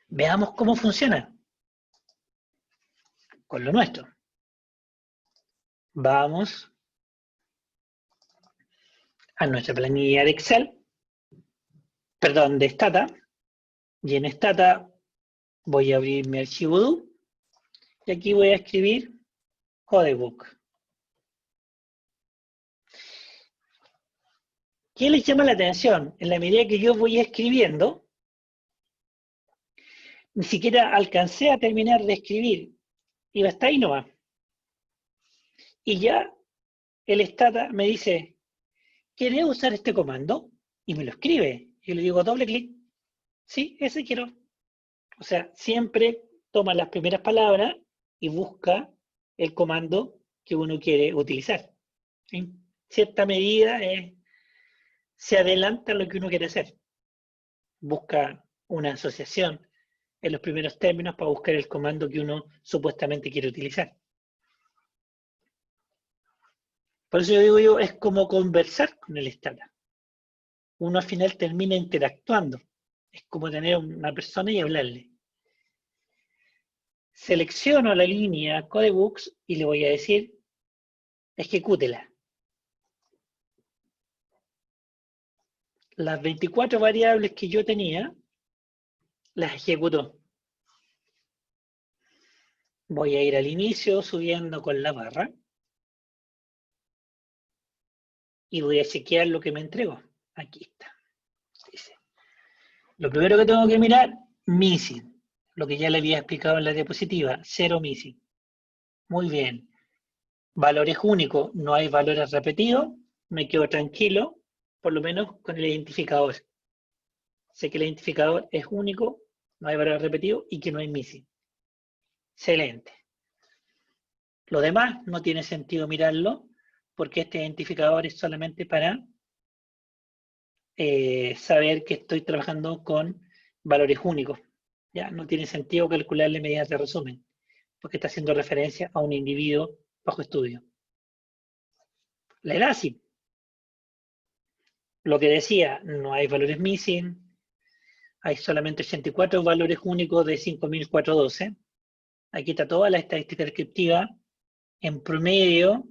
veamos cómo funciona con lo nuestro. Vamos a nuestra planilla de Excel, perdón, de Stata, y en Stata voy a abrir mi archivo DO, y aquí voy a escribir codebook. ¿Qué les llama la atención? En la medida que yo voy escribiendo, ni siquiera alcancé a terminar de escribir, iba hasta ahí nomás. Y ya el Stata me dice, ¿querés usar este comando? Y me lo escribe. Yo le digo doble clic. Sí, ese quiero. O sea, siempre toma las primeras palabras y busca el comando que uno quiere utilizar. En cierta medida se adelanta a lo que uno quiere hacer. Busca una asociación en los primeros términos para buscar el comando que uno supuestamente quiere utilizar. Por eso yo digo yo, es como conversar con el Stata. Uno al final termina interactuando. Es como tener una persona y hablarle. Selecciono la línea codebooks y le voy a decir, ejecútela. Las 24 variables que yo tenía, las ejecutó. Voy a ir al inicio subiendo con la barra. Y voy a chequear lo que me entregó. Aquí está. Dice. Lo primero que tengo que mirar, missing. Lo que ya le había explicado en la diapositiva, 0 missing. Muy bien. Valores únicos, no hay valores repetidos. Me quedo tranquilo, por lo menos con el identificador. Sé que el identificador es único, no hay valores repetidos y que no hay missing. Excelente. Lo demás no tiene sentido mirarlo porque este identificador es solamente para saber que estoy trabajando con valores únicos. ¿Ya? No tiene sentido calcularle medidas de resumen porque está haciendo referencia a un individuo bajo estudio. La edad sí. Lo que decía, no hay valores missing, hay solamente 84 valores únicos de 5.412. Aquí está toda la estadística descriptiva. En promedio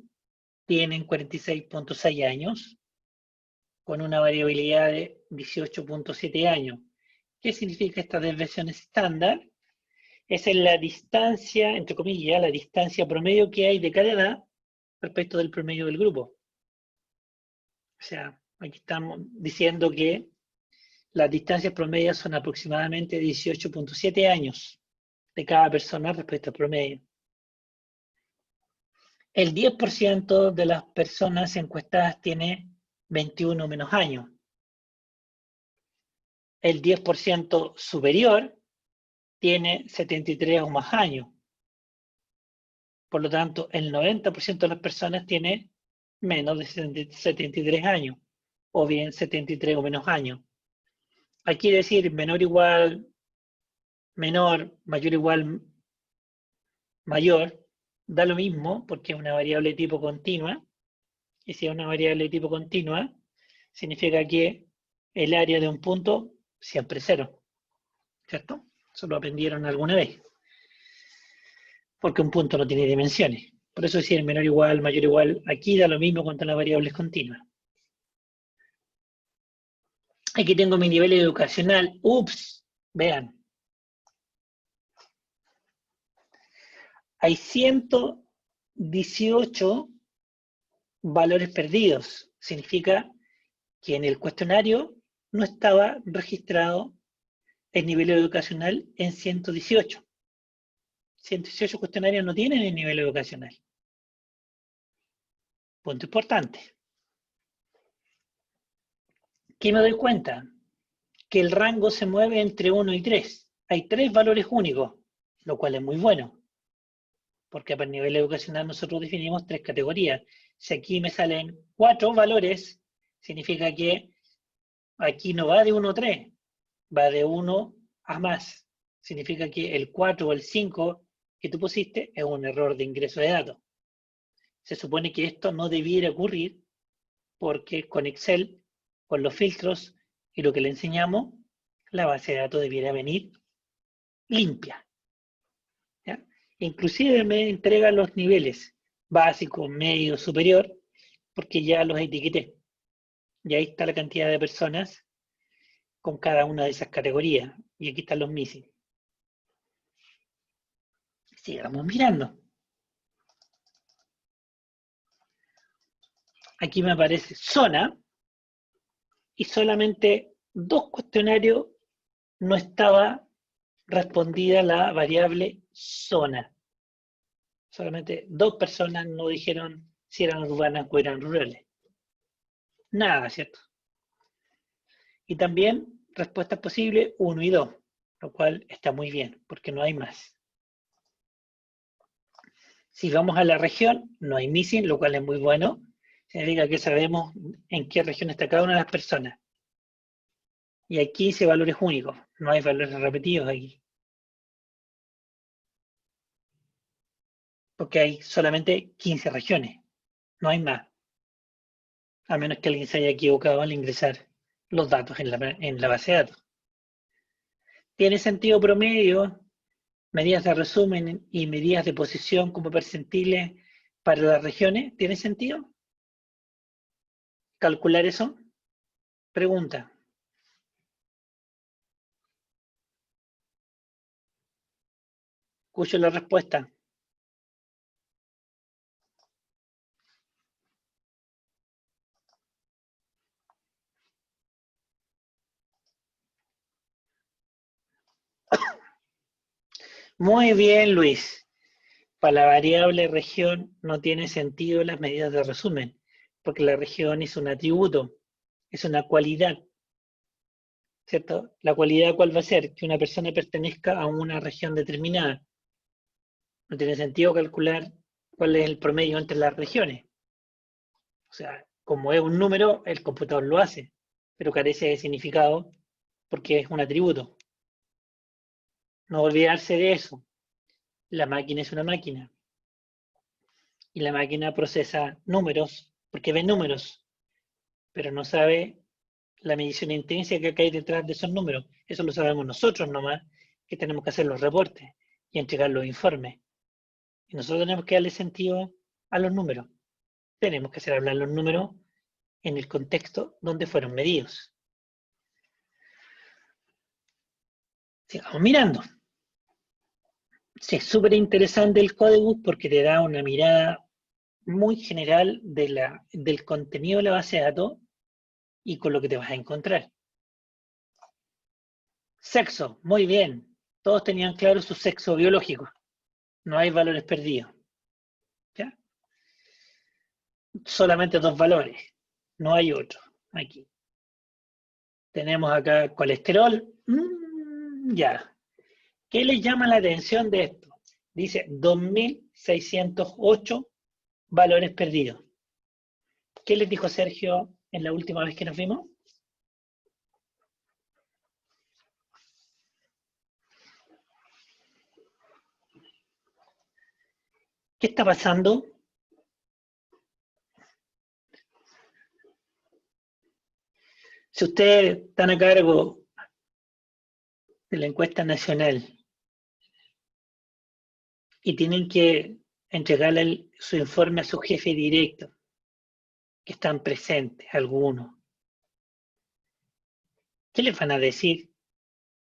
tienen 46.6 años. con una variabilidad de 18.7 años. ¿Qué significa esta desviación estándar? Esa es la distancia, entre comillas, la distancia promedio que hay de cada edad respecto del promedio del grupo. O sea, aquí estamos diciendo que las distancias promedias son aproximadamente 18.7 años de cada persona respecto al promedio. El 10% de las personas encuestadas tiene 21 o menos años. El 10% superior tiene 73 o más años. Por lo tanto, el 90% de las personas tiene menos de 73 años, o bien 73 o menos años. Hay que decir menor igual menor, mayor igual mayor, da lo mismo porque es una variable de tipo continua, y si es una variable de tipo continua, significa que el área de un punto siempre es cero, ¿cierto? Eso lo aprendieron alguna vez, porque un punto no tiene dimensiones. Por eso decir menor igual, mayor igual, aquí da lo mismo contra las variables continuas. Aquí tengo mi nivel educacional. Ups, vean. Hay 118 valores perdidos. Significa que en el cuestionario no estaba registrado el nivel educacional en 118. 118 cuestionarios no tienen el nivel educacional. Punto importante. ¿Qué me doy cuenta? Que el rango se mueve entre 1 y 3. Hay 3 valores únicos, lo cual es muy bueno. Porque para el nivel educacional nosotros definimos 3 categorías. Si aquí me salen 4 valores, significa que aquí no va de 1 a 3, va de 1 a más. Significa que el 4 o el 5 que tú pusiste es un error de ingreso de datos. Se supone que esto no debiera ocurrir porque con Excel, con los filtros y lo que le enseñamos, la base de datos debiera venir limpia. ¿Ya? Inclusive me entrega los niveles básico, medio, superior, porque ya los etiqueté. Y ahí está la cantidad de personas con cada una de esas categorías. Y aquí están los missing. Sigamos mirando. Aquí me aparece zona y solamente 2 cuestionarios no estaba respondida la variable zona. Solamente 2 personas no dijeron si eran urbanas o eran rurales. Nada, ¿cierto? Y también respuestas posibles 1 y 2, lo cual está muy bien, porque no hay más. Si vamos a la región, no hay missing, lo cual es muy bueno. Significa que sabemos en qué región está cada una de las personas. Y hay 15 valores únicos, no hay valores repetidos aquí. Porque hay solamente 15 regiones, no hay más. A menos que alguien se haya equivocado al ingresar los datos en la base de datos. ¿Tiene sentido promedio, medidas de resumen y medidas de posición como percentiles para las regiones? ¿Tiene sentido calcular eso? Pregunta. Escucho la respuesta. Muy bien, Luis. Para la variable región no tiene sentido las medidas de resumen, porque la región es un atributo, es una cualidad, ¿cierto? La cualidad, ¿cuál va a ser? Que una persona pertenezca a una región determinada. No tiene sentido calcular cuál es el promedio entre las regiones. O sea, como es un número, el computador lo hace, pero carece de significado porque es un atributo. No olvidarse de eso. La máquina es una máquina. Y la máquina procesa números porque ve números, pero no sabe la medición intrínseca que hay detrás de esos números. Eso lo sabemos nosotros nomás, que tenemos que hacer los reportes y entregar los informes. Y nosotros tenemos que darle sentido a los números. Tenemos que hacer hablar los números en el contexto donde fueron medidos. Sigamos mirando. Sí, es súper interesante el Codebus porque te da una mirada muy general del contenido de la base de datos y con lo que te vas a encontrar. Sexo, muy bien. Todos tenían claro su sexo biológico. No hay valores perdidos. ¿Ya? Solamente 2 valores. No hay otro aquí. Tenemos acá colesterol. Ya. ¿Qué les llama la atención de esto? Dice 2.608 valores perdidos. ¿Qué les dijo Sergio en la última vez que nos vimos? ¿Qué está pasando? Si ustedes están a cargo de la encuesta nacional y tienen que entregarle su informe a su jefe directo, que están presentes algunos, ¿qué les van a decir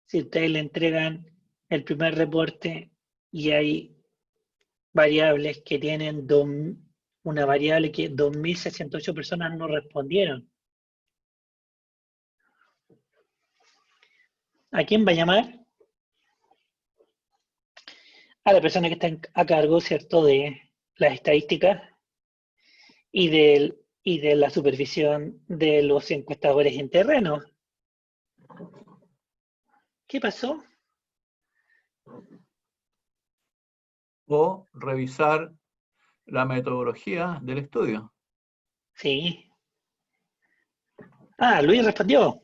si ustedes le entregan el primer reporte y hay variables que tienen una variable que 2.608 personas no respondieron? ¿A quién va a llamar? A la persona que está a cargo, ¿cierto?, de las estadísticas y de la supervisión de los encuestadores en terreno. ¿Qué pasó? O revisar la metodología del estudio. Sí. Ah, Luis respondió.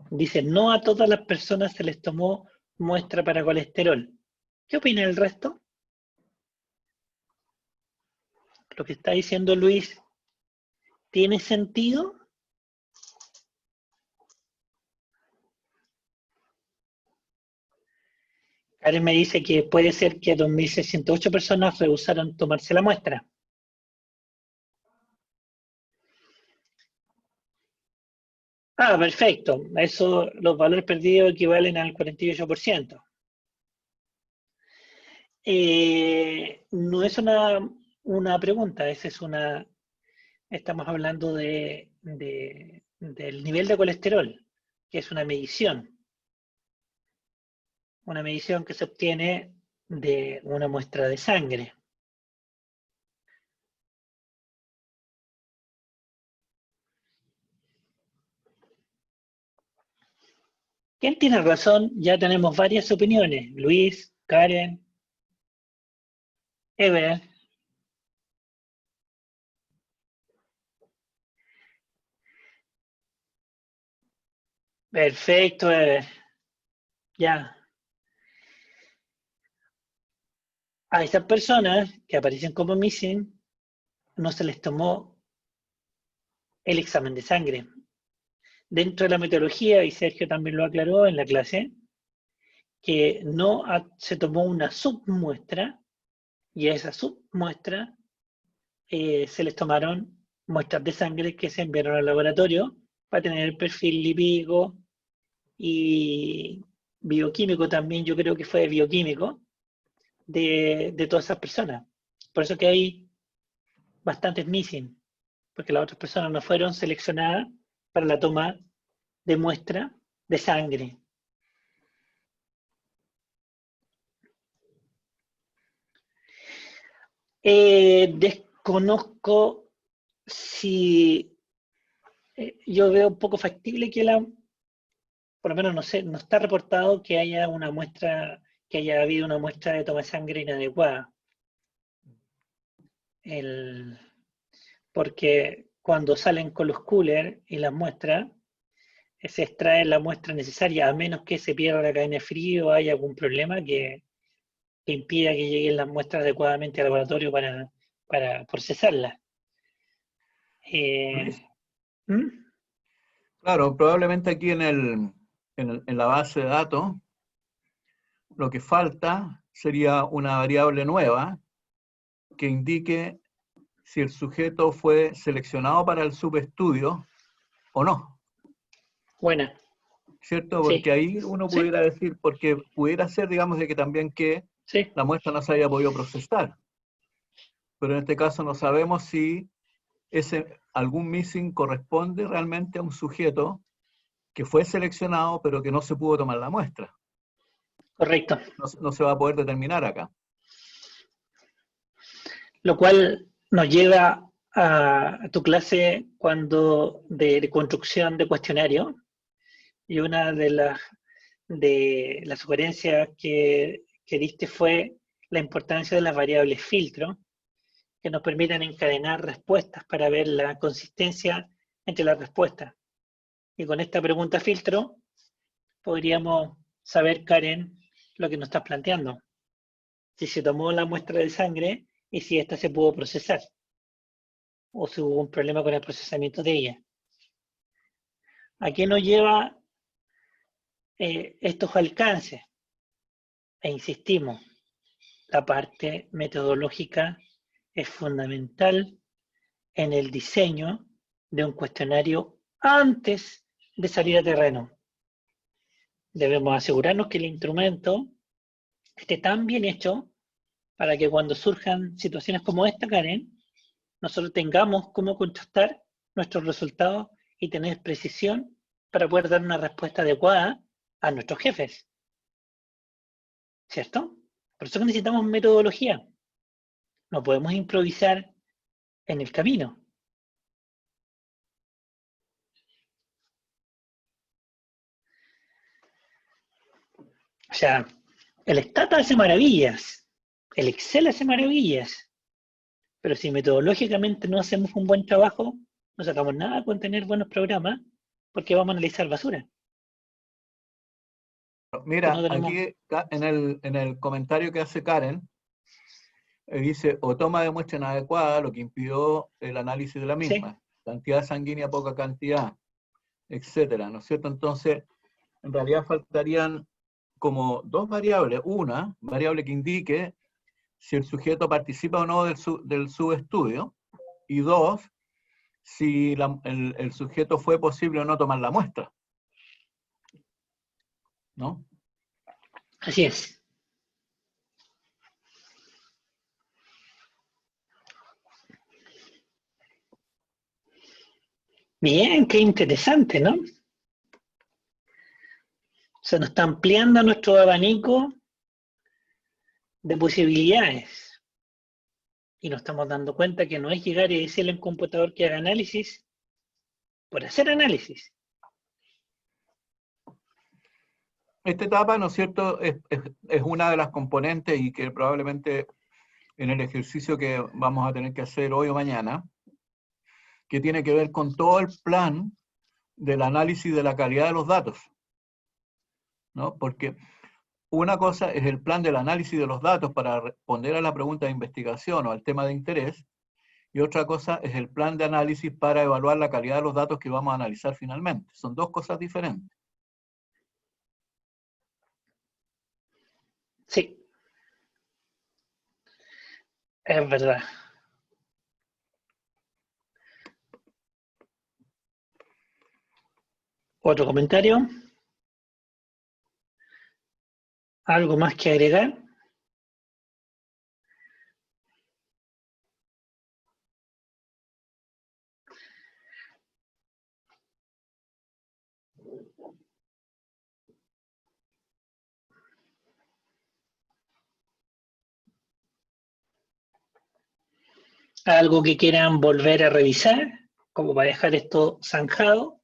Dice, no a todas las personas se les tomó muestra para colesterol. ¿Qué opina el resto? Lo que está diciendo Luis, ¿tiene sentido? Karen me dice que puede ser que 2.608 personas rehusaron tomarse la muestra. Ah, perfecto. Eso, los valores perdidos equivalen al 48%. No es una pregunta, esa es una. Estamos hablando del nivel de colesterol, que es una medición. Una medición que se obtiene de una muestra de sangre. ¿Quién tiene razón? Ya tenemos varias opiniones. Luis, Karen, Ever. Perfecto, Ever. Ya. A esas personas que aparecen como missing, no se les tomó el examen de sangre. Dentro de la metodología, y Sergio también lo aclaró en la clase, que no se tomó una submuestra, y a esa submuestra se les tomaron muestras de sangre que se enviaron al laboratorio para tener el perfil lipídico y bioquímico también, yo creo que fue bioquímico, de todas esas personas. Por eso que hay bastantes missing, porque las otras personas no fueron seleccionadas para la toma de muestra de sangre. Desconozco si yo veo un poco factible que por lo menos no sé, no está reportado que haya una muestra, que haya habido una muestra de toma de sangre inadecuada. Porque cuando salen con los coolers y las muestras, se extrae la muestra necesaria, a menos que se pierda la cadena de frío o haya algún problema que impida que lleguen las muestras adecuadamente al laboratorio para procesarlas. ¿Mm? Claro, probablemente aquí en la base de datos, lo que falta sería una variable nueva que indique si el sujeto fue seleccionado para el subestudio o no, Buena. ¿cierto? Sí. Porque ahí uno Sí. pudiera decir, porque pudiera ser, digamos, de que también que Sí. la muestra no se haya podido procesar. Pero en este caso no sabemos si algún missing corresponde realmente a un sujeto que fue seleccionado pero que no se pudo tomar la muestra. Correcto. No se va a poder determinar acá. Lo cual nos lleva a tu clase de construcción de cuestionario, y una de las sugerencias que diste fue la importancia de las variables filtro, que nos permitan encadenar respuestas para ver la consistencia entre las respuestas. Y con esta pregunta filtro podríamos saber, Karen, lo que nos estás planteando. Si se tomó la muestra de sangre y si ésta se pudo procesar, o si hubo un problema con el procesamiento de ella. ¿A qué nos lleva estos alcances? E insistimos, la parte metodológica es fundamental en el diseño de un cuestionario antes de salir a terreno. Debemos asegurarnos que el instrumento esté tan bien hecho para que cuando surjan situaciones como esta, Karen, nosotros tengamos cómo contrastar nuestros resultados y tener precisión para poder dar una respuesta adecuada a nuestros jefes. ¿Cierto? Por eso necesitamos metodología. No podemos improvisar en el camino. O sea, el Stata hace maravillas, el Excel hace maravillas, pero si metodológicamente no hacemos un buen trabajo, no sacamos nada con tener buenos programas, porque vamos a analizar basura. Que no Mira, tenemos. aquí en el comentario que hace Karen, dice, o toma de muestra inadecuada, lo que impidió el análisis de la Sí, misma. Cantidad sanguínea, poca cantidad, etcétera, ¿no es cierto? Entonces, en realidad faltarían como dos variables. Una, variable que indique si el sujeto participa o no del subestudio. Y dos, si el sujeto fue posible o no tomar la muestra. ¿No? así es. Bien, qué interesante, ¿no? Se nos está ampliando nuestro abanico de posibilidades. Y nos estamos dando cuenta que no es llegar y decirle a un computador que haga análisis por hacer análisis. Esta etapa, ¿no es cierto?, es una de las componentes y que probablemente en el ejercicio que vamos a tener que hacer hoy o mañana, que tiene que ver con todo el plan del análisis de la calidad de los datos, ¿no? Porque una cosa es el plan del análisis de los datos para responder a la pregunta de investigación o al tema de interés, y otra cosa es el plan de análisis para evaluar la calidad de los datos que vamos a analizar finalmente. Son dos cosas diferentes. Sí, es verdad. ¿Otro comentario? ¿Algo más que agregar? ¿Algo que quieran volver a revisar? Como para dejar esto zanjado.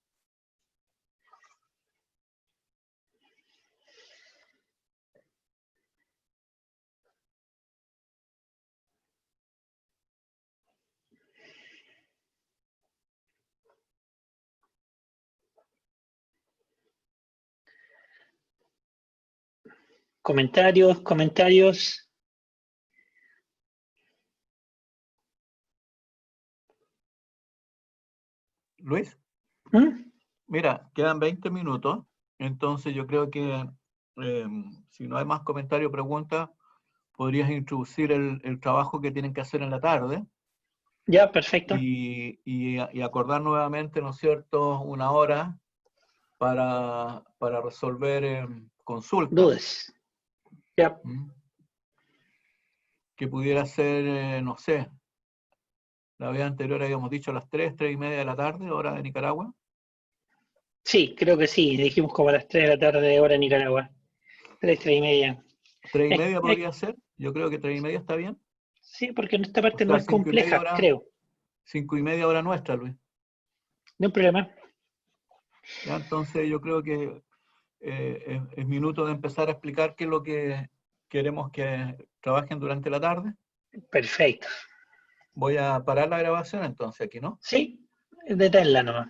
Comentarios. Luis, ¿Mm? mira, quedan 20 minutos, entonces yo creo que si no hay más comentarios o preguntas, podrías introducir el trabajo que tienen que hacer en la tarde. Ya, perfecto. y acordar nuevamente, ¿no es cierto?, una hora para resolver consultas. Dudas. Ya. ¿Mm? Que pudiera ser, no sé, la vez anterior habíamos dicho a las 3:30 de la tarde, hora de Nicaragua. Sí, creo que sí. Dijimos como a las 3 de la tarde, hora en Nicaragua. 3:30. 3:30 Es- podría ser, yo creo que 3:30 está bien. sí, porque nuestra O parte no sea, es compleja, creo. 5:30 hora nuestra, Luis. No hay problema. Ya, entonces yo creo que es minuto de empezar a explicar qué es lo que queremos que trabajen durante la tarde. Perfecto. Voy a parar la grabación entonces aquí, ¿no? Sí, deténla nomás.